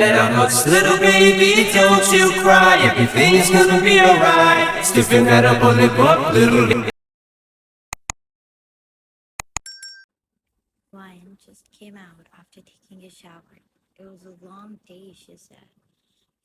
Donot's little baby, don't you cry, everything's gonna be alright. Stiffen that up on lip up, little. Ryan just came out after taking a shower. It was a long day, she said.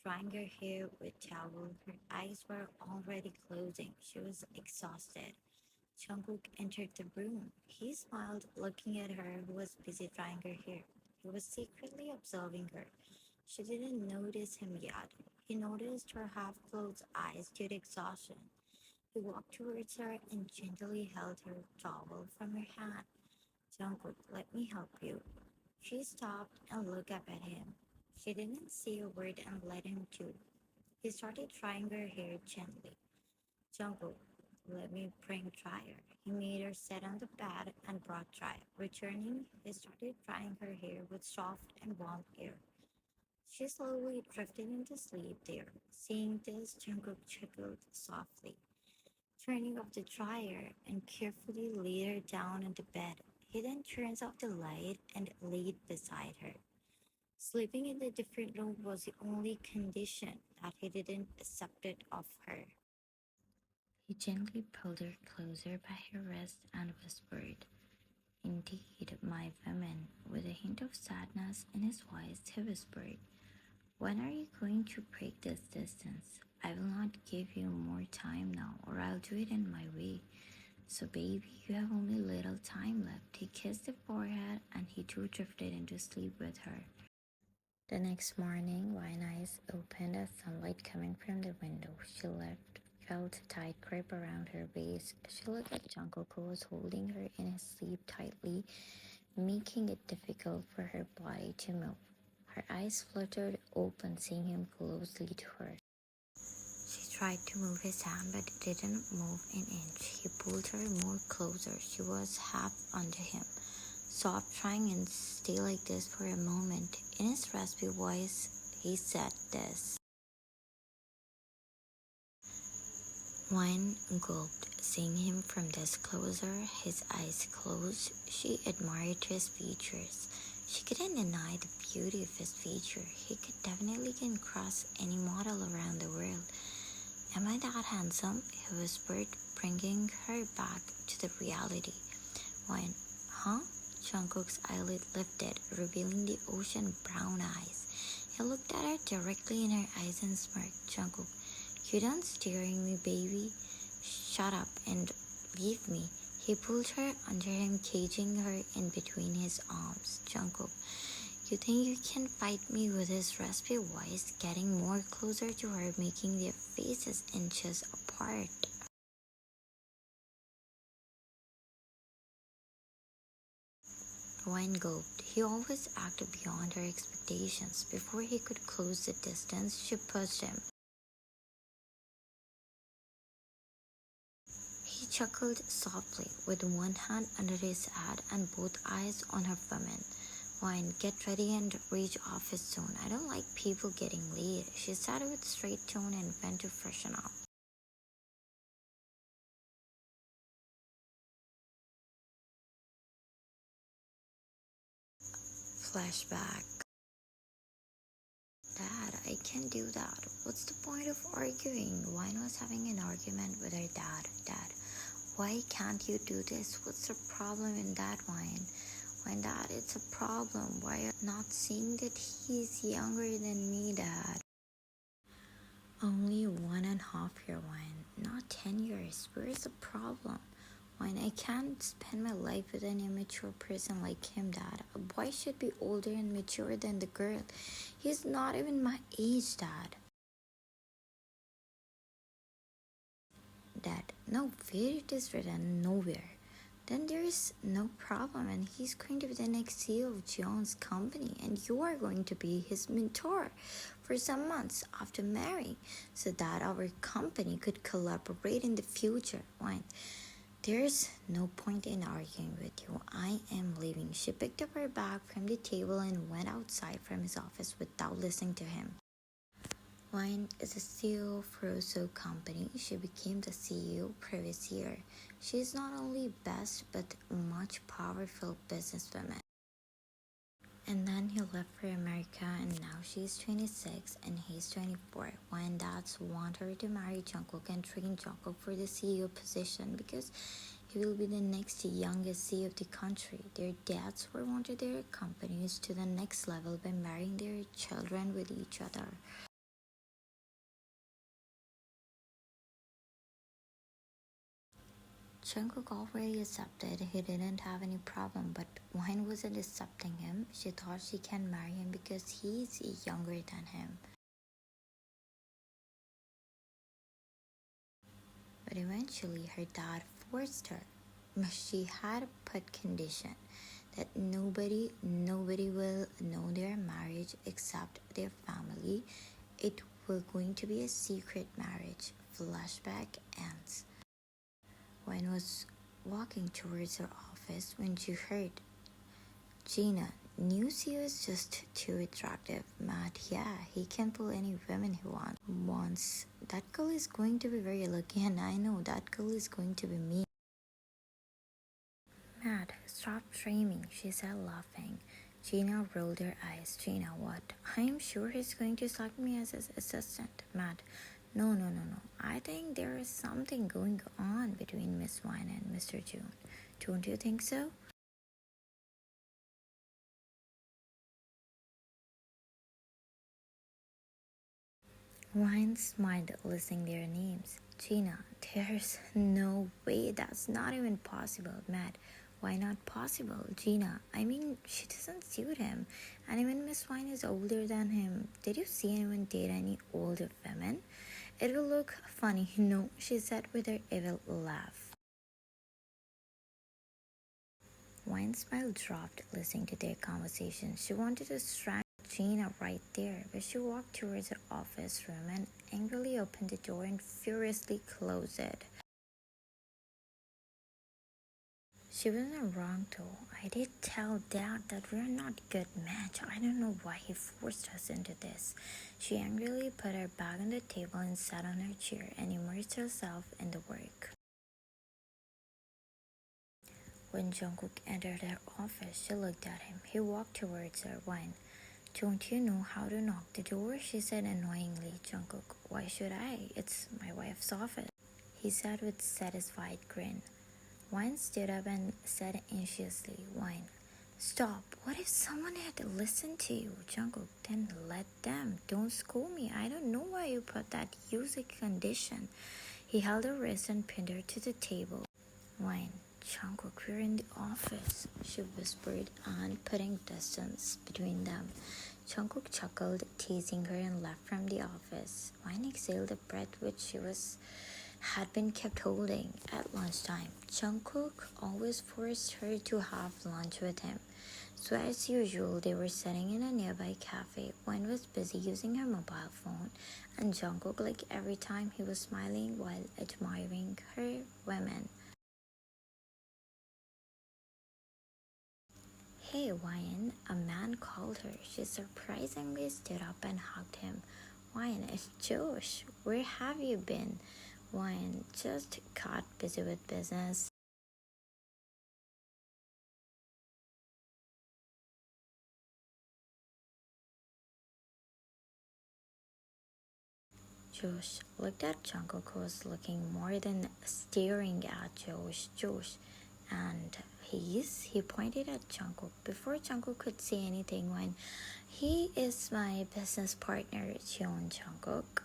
Drying her hair with towel, her eyes were already closing. She was exhausted. Jungkook entered the room. He smiled, looking at her, who was busy drying her hair. He was secretly observing her. She didn't notice him yet. He noticed her half-closed eyes due to exhaustion. He walked towards her and gently held her towel from her hand. Jungkook, let me help you. She stopped and looked up at him. She didn't say a word and let him do. He started drying her hair gently. Jungkook, let me bring dryer. He made her sit on the bed and brought dryer. Returning, he started drying her hair with soft and warm air. She slowly drifted into sleep there. Seeing this, Jungkook chuckled softly, turning off the dryer and carefully laid her down on the bed. He then turns off the light and laid beside her. Sleeping in a different room was the only condition that he didn't accept it of her. He gently pulled her closer by her wrist and whispered, Indeed, my woman. With a hint of sadness in his voice, he whispered, When are you going to break this distance? I will not give you more time now, or I'll do it in my way. So, baby, you have only little time left. He kissed her forehead and he too drifted into sleep with her. The next morning, Wine Eyes opened as sunlight coming from the window. She felt a tight grip around her waist. She looked at Jungkook, who was holding her in his sleep tightly, making it difficult for her body to move. Her eyes fluttered open, seeing him closely to her. She tried to move his hand, but it didn't move an inch. He pulled her more closer. She was half under him. Stop trying and stay like this for a moment. In his raspy voice, he said this. Wine gulped, seeing him from this closer, his eyes closed. She admired his features. She couldn't deny the beauty of his feature. He could definitely get across any model around the world. Am I that handsome? He whispered, bringing her back to the reality. Wine, huh? Jungkook's eyelid lifted, revealing the ocean brown eyes. He looked at her directly in her eyes and smirked. Jungkook, you don't staring me, baby. Shut up and leave me. He pulled her under him, caging her in between his arms. Jungkook, you think you can fight me? With his raspy voice, getting more closer to her, making their faces inches apart. Wine gulped. He always acted beyond her expectations. Before he could close the distance, she pushed him. He chuckled softly, with one hand under his head and both eyes on her woman. Wine, get ready and reach office soon. I don't like people getting late, she said with straight tone and went to freshen up. Flashback. Dad, I can't do that. What's the point of arguing? Wine was having an argument with her dad. Dad, why can't you do this? What's the problem in that, Wine? Wine, Dad, it's a problem. Why are you not seeing that he's younger than me, Dad? Only 1.5 year, Wine, not 10 years. Where's the problem? Wine, I can't spend my life with an immature person like him, Dad. A boy should be older and mature than the girl. He's not even my age, Dad. Dad, no, where it is written, nowhere. Then there is no problem, and he's going to be the next CEO of John's company, and you are going to be his mentor for some months after marrying, so that our company could collaborate in the future. Wine, there's no point in arguing with you. I am leaving. She picked up her bag from the table and went outside from his office without listening to him. Wine is a CEO of Rosso company. She became the CEO previous year. She is not only best but much powerful businesswoman. And then he left for America, and now she's 26 and he's 24. When dads want her to marry Jungkook and train Jungkook for the CEO position because he will be the next youngest CEO of the country. Their dads were wanted their companies to the next level by marrying their children with each other. Jungkook already accepted he didn't have any problem, but Wine wasn't accepting him. She thought she can marry him because he's younger than him. But eventually her dad forced her. But she had put condition that nobody will know their marriage except their family. It will going to be a secret marriage. Flashback ends. Wine was walking towards her office when she heard Gina. New CEO is just too attractive. Matt, yeah, he can pull any women he wants. That girl is going to be very lucky, and I know that girl is going to be me. Matt, stop dreaming, she said, laughing. Gina rolled her eyes. Gina, what? I'm sure he's going to select me as his assistant. Matt, no. I think there is something going on between Miss Wine and Mr. June. Don't you think so? Wine smiled, listing their names. Gina, there's no way, that's not even possible. Matt, why not possible? Gina, I mean, she doesn't suit him. And even Miss Wine is older than him. Did you see anyone date any older women? It will look funny, she said with her evil laugh. Wine's smile dropped, listening to their conversation. She wanted to strangle Gina right there, but she walked towards her office room and angrily opened the door and furiously closed it. She wasn't wrong though. I did tell Dad that we're not a good match. I don't know why he forced us into this. She angrily put her bag on the table and sat on her chair and immersed herself in the work. When Jungkook entered her office, she looked at him. He walked towards her. Wine, don't you know how to knock the door? She said annoyingly. Jungkook, why should I? It's my wife's office, he said with a satisfied grin. Wine stood up and said anxiously, Wine, stop. What if someone had to listen to you? Jungkook, then let them. Don't scold me. I don't know why you put that music condition. He held her wrist and pinned her to the table. Wine, Jungkook, we're in the office, she whispered, and putting distance between them. Jungkook chuckled, teasing her, and left from the office. Wine exhaled a breath which she had been kept holding. At lunchtime, Jungkook always forced her to have lunch with him. So as usual, they were sitting in a nearby cafe. Wine was busy using her mobile phone, and Jungkook, like every time, he was smiling while admiring her women. Hey, Wyan, a man called her. She surprisingly stood up and hugged him. Wyan, it's Josh. Where have you been? Wyan, just got busy with business. Josh looked at Jungkook, who was looking more than staring at Josh. And he pointed at Jungkook. Before Jungkook could say anything, when he is my business partner, Jungkook.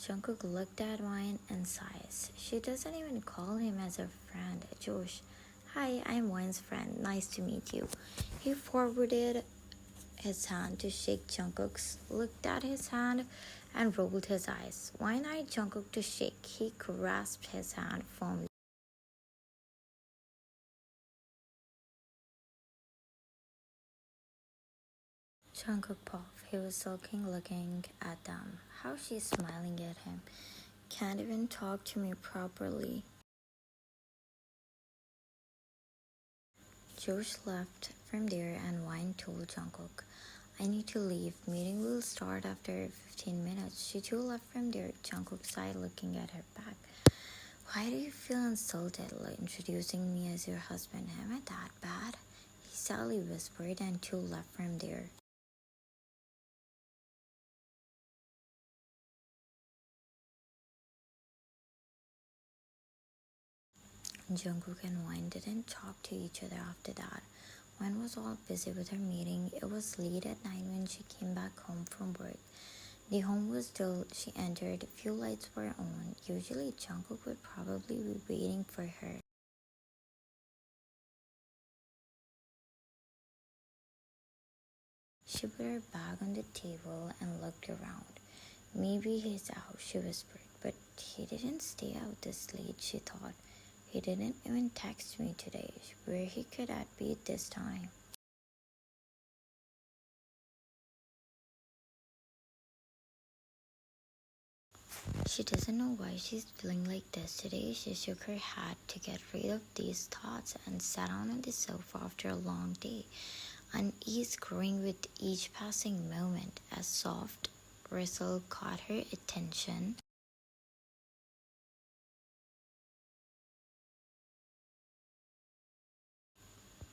Jungkook looked at Wine and sighs. She doesn't even call him as her friend. Josh, hi, I'm Wine's friend. Nice to meet you. He forwarded his hand to shake Jungkook's, looked at his hand, and rolled his eyes. Wine eyed Jungkook to shake. He grasped his hand firmly. Jungkook puffed. He was sulking, looking at them. How she's smiling at him. Can't even talk to me properly. Josh left from there and Wine told Jungkook, I need to leave. Meeting will start after 15 minutes. She too left from there. Jungkook sighed, looking at her back. Why do you feel insulted like introducing me as your husband? Am I that bad? He sadly whispered, and two left from there. Jungkook and Won didn't talk to each other after that. Won was all busy with her meeting. It was late at night when she came back home from work. The home was dull. She entered. Few lights were on. Usually Jungkook would probably be waiting for her. She put her bag on the table and looked around. Maybe he's out, she whispered. But he didn't stay out this late, she thought. He didn't even text me today. Where he could that be at this time? She doesn't know why she's feeling like this today. She shook her head to get rid of these thoughts and sat down on the sofa after a long day. Unease growing with each passing moment. A soft rustle caught her attention,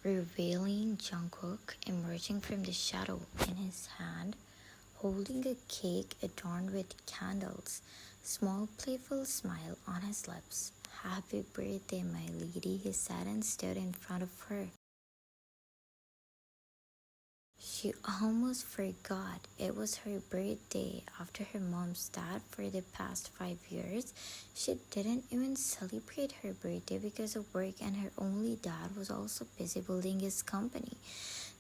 revealing Jungkook emerging from the shadow, in his hand holding a cake adorned with candles. Small playful smile on his lips. Happy birthday, my lady, he said and stood in front of her. She almost forgot it was her birthday. After her mom's death for the past 5 years, she didn't even celebrate her birthday because of work, and her only dad was also busy building his company.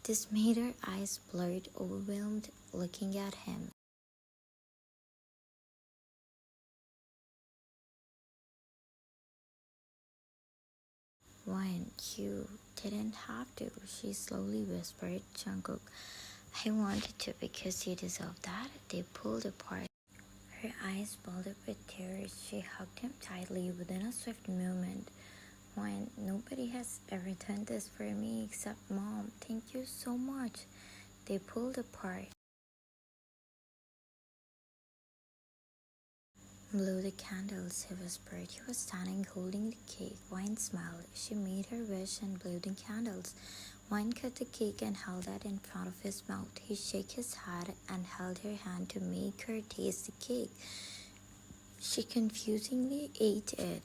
This made her eyes blurred, overwhelmed, looking at him. When you didn't have to, she slowly whispered. Jungkook, I wanted to because you deserve that. They pulled apart. Her eyes balled up with tears. She hugged him tightly within a swift movement. When nobody has ever done this for me except mom. Thank you so much. They pulled apart. Blow the candles, he whispered. He was standing holding the cake. Wine smiled. She made her wish and blew the candles. Wine cut the cake and held it in front of his mouth. He shook his head and held her hand to make her taste the cake. She confusingly ate it.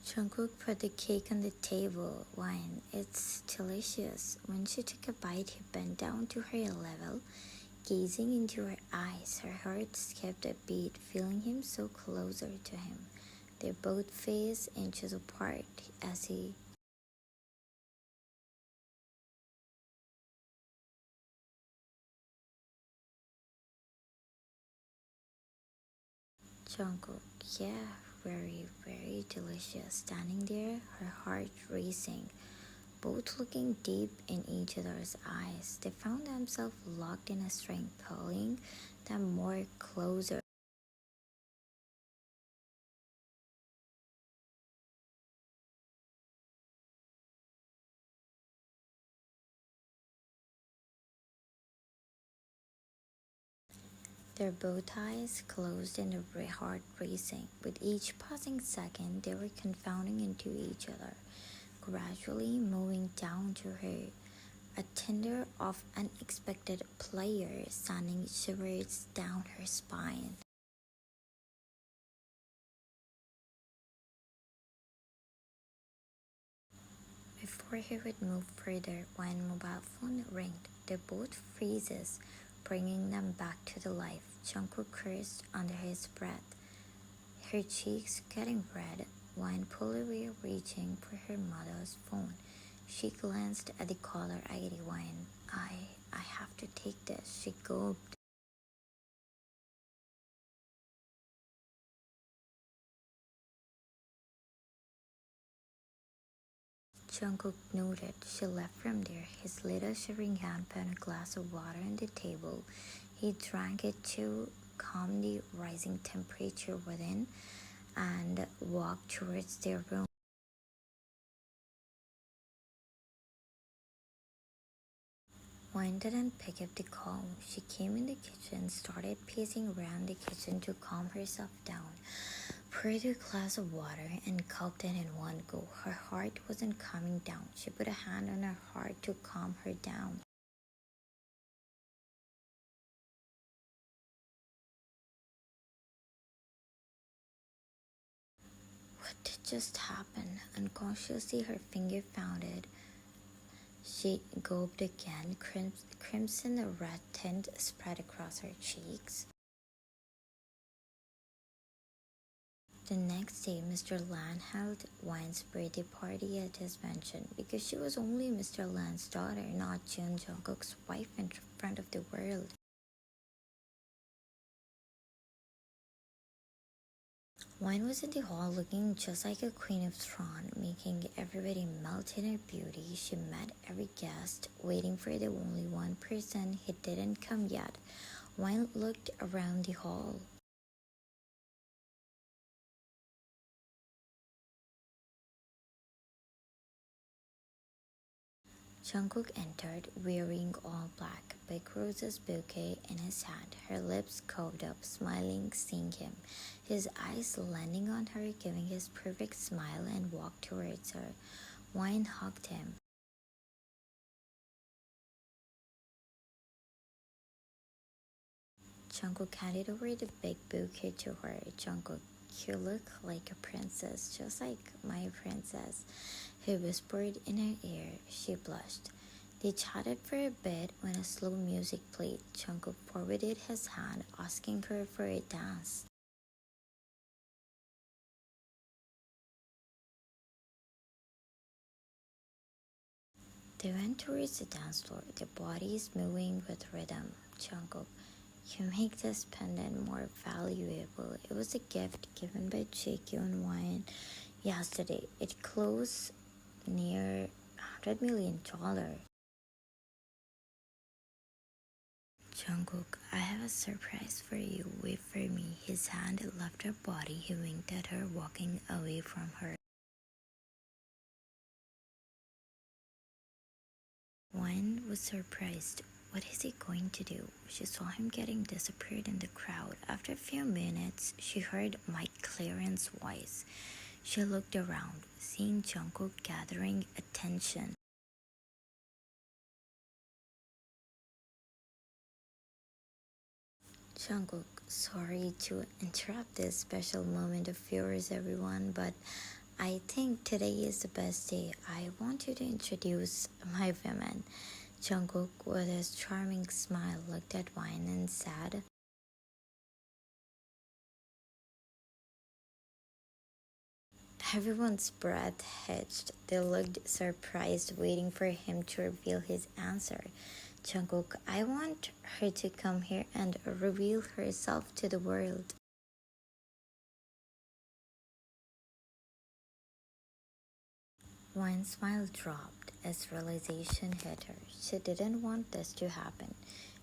Jungkook put the cake on the table. Wine, it's delicious. When she took a bite, he bent down to her level, gazing into her eyes. Her heart skipped a beat, feeling him so closer to him. They both faced inches apart as he Jungkook, yeah, very, very delicious. Standing there, her heart racing, both looking deep in each other's eyes. They found themselves locked in a string, pulling them more closer. Their both eyes closed and their heart racing. With each passing second, they were confounding into each other, gradually moving down to her. A tender of unexpected pleasure sending shivers down her spine. Before he would move further, one mobile phone rang. They both freezes, bringing them back to the life. Jungkook cursed under his breath, her cheeks getting red. Wine pulled away, reaching for her mother's phone. She glanced at the caller ID. Wine, I have to take this, she gulped. Jungkook noted. She left from there. His little shivering hand put a glass of water on the table. He drank it to calm the rising temperature within and walked towards their room. Wine didn't pick up the call. She came in the kitchen, started pacing around the kitchen to calm herself down, poured a glass of water, and gulped it in one go. Her heart wasn't calming down. She put a hand on her heart to calm her down. What did just happen? Unconsciously, her finger found it. She gulped again. Crimson red tint spread across her cheeks. The next day, Mr. Lan held Wine's birthday party at his mansion because she was only Mr. Lan's daughter, not Jun Jungkook's wife in front of the world. Wine was in the hall looking just like a queen of Thrawn, making everybody melt in her beauty. She met every guest, waiting for the only one person who didn't come yet. Wine looked around the hall. Jungkook entered, wearing all black, big roses bouquet in his hand, her lips curved up, smiling, seeing him, his eyes landing on her, giving his perfect smile, and walked towards her. Wine hugged him. Jungkook handed over the big bouquet to her. Jungkook, you look like a princess, just like my princess, he whispered in her ear. She blushed. They chatted for a bit when a slow music played. Jungkook forwarded his hand, asking her for a dance. They went towards the dance floor, their bodies moving with rhythm. Jungkook, you make this pendant more valuable. It was a gift given by JK on Wine yesterday. It closed near $100 million. Jungkook, I have a surprise for you. Wait for me. His hand left her body. He winked at her, walking away from her. Wine was surprised. What is he going to do? She saw him getting disappeared in the crowd. After a few minutes, she heard Mike Claren's voice. She looked around, seeing Jungkook gathering attention. Jungkook, sorry to interrupt this special moment of yours, everyone, but I think today is the best day. I want you to introduce my women. Jungkook, with his charming smile, looked at Wine and said, everyone's breath hitched. They looked surprised, waiting for him to reveal his answer. Jungkook, I want her to come here and reveal herself to the world. Wine's smile dropped as realization hit her. She didn't want this to happen.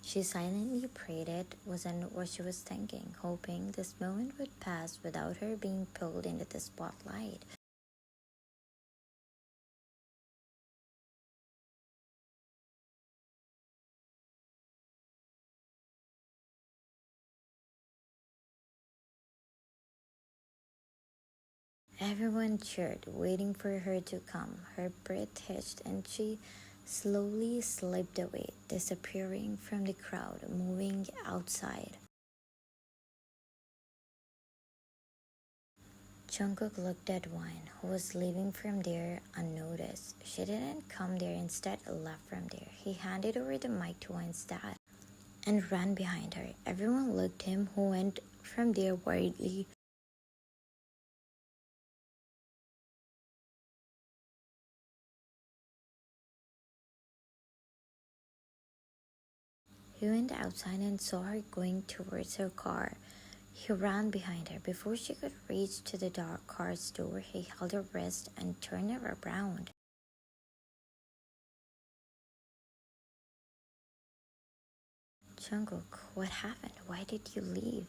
She silently prayed it wasn't what she was thinking, hoping this moment would pass without her being pulled into the spotlight. Everyone cheered, waiting for her to come. Her breath hitched and she slowly slipped away, disappearing from the crowd, moving outside. Jungkook looked at Wine, who was leaving from there unnoticed. She didn't come there, instead left from there. He handed over the mic to Wine's dad and ran behind her. Everyone looked at him, who went from there worriedly. He went outside and saw her going towards her car. He ran behind her. Before she could reach to the dark car's door, he held her wrist and turned her around. Jungkook, what happened? Why did you leave?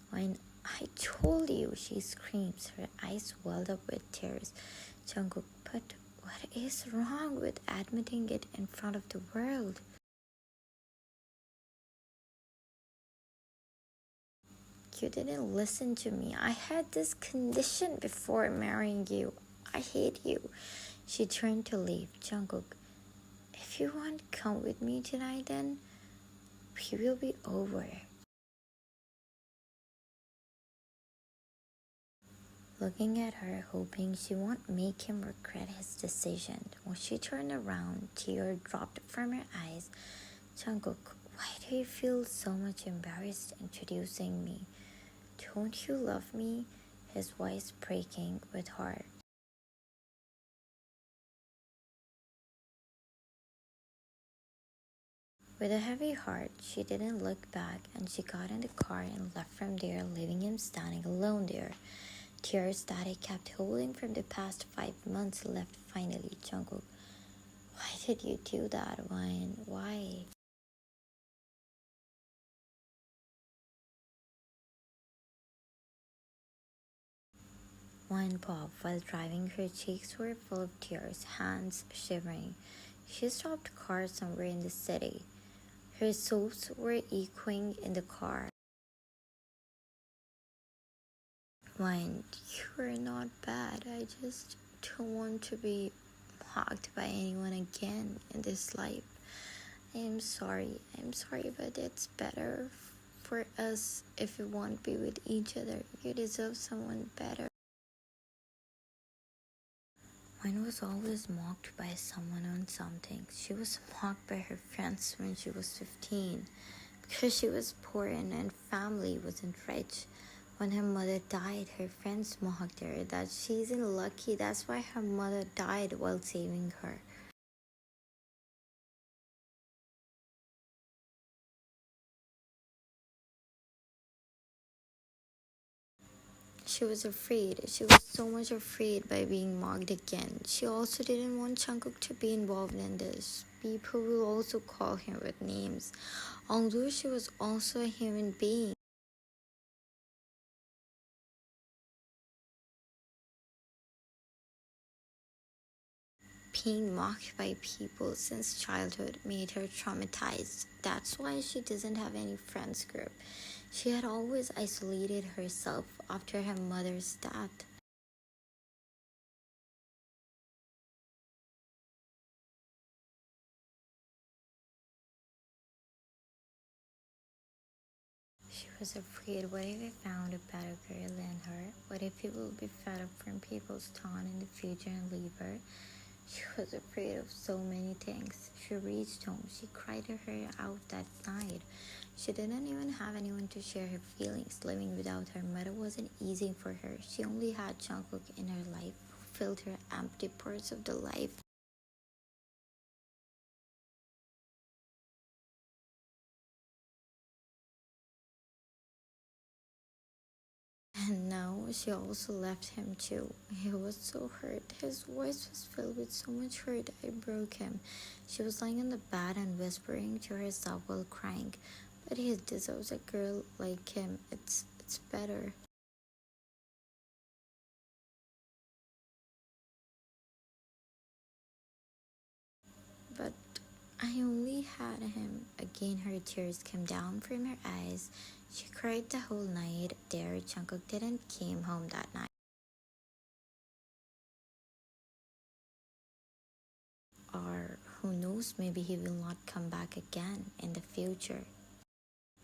When I told you, she screams. Her eyes welled up with tears. Jungkook, but what is wrong with admitting it in front of the world? you didn't listen to me. I had this condition before marrying you. I hate you. She turned to leave. Jungkook, if you won't come with me tonight, then we will be over. Looking at her, hoping she won't make him regret his decision. When she turned around, tears dropped from her eyes. Jungkook, why do you feel so much embarrassed introducing me? Don't you love me? His voice breaking with heart. With a heavy heart, she didn't look back and she got in the car and left from there, leaving him standing alone there. Tears that he kept holding from the past 5 months left finally. Jungkook, why did you do that, Wine? Why? Wine popped while driving. Her cheeks were full of tears, hands shivering. She stopped the car somewhere in the city. Her sobs were echoing in the car. Wine, you are not bad. I just don't want to be mocked by anyone again in this life. I am sorry. I'm sorry, but it's better for us if we won't be with each other. You deserve someone better. Mine was always mocked by someone on something. She was mocked by her friends when she was 15 because she was poor and her family wasn't rich. When her mother died, her friends mocked her that she isn't lucky. That's why her mother died while saving her. She was afraid. She was so much afraid by being mocked again. She also didn't want Jungkook to be involved in this. People will also call him with names, although she was also a human being. Being mocked by people since childhood made her traumatized. That's why she doesn't have any friends group. She had always isolated herself after her mother's death. She was afraid, what if I found a better girl than her? What if he will be fed up from people's taunt in the future and leave her? She was afraid of so many things. She reached home. She cried her out that night. She didn't even have anyone to share her feelings. Living without her mother wasn't easy for her. She only had Jungkook in her life who filled her empty parts of the life. And now she also left him too. He was so hurt. His voice was filled with so much hurt. I broke him. She was lying on the bed and whispering to herself while crying. But he deserves a girl like him. It's better. But I only had him. Again her tears came down from her eyes. She cried the whole night there. Jungkook didn't came home that night. Or who knows, maybe he will not come back again in the future.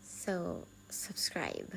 So subscribe.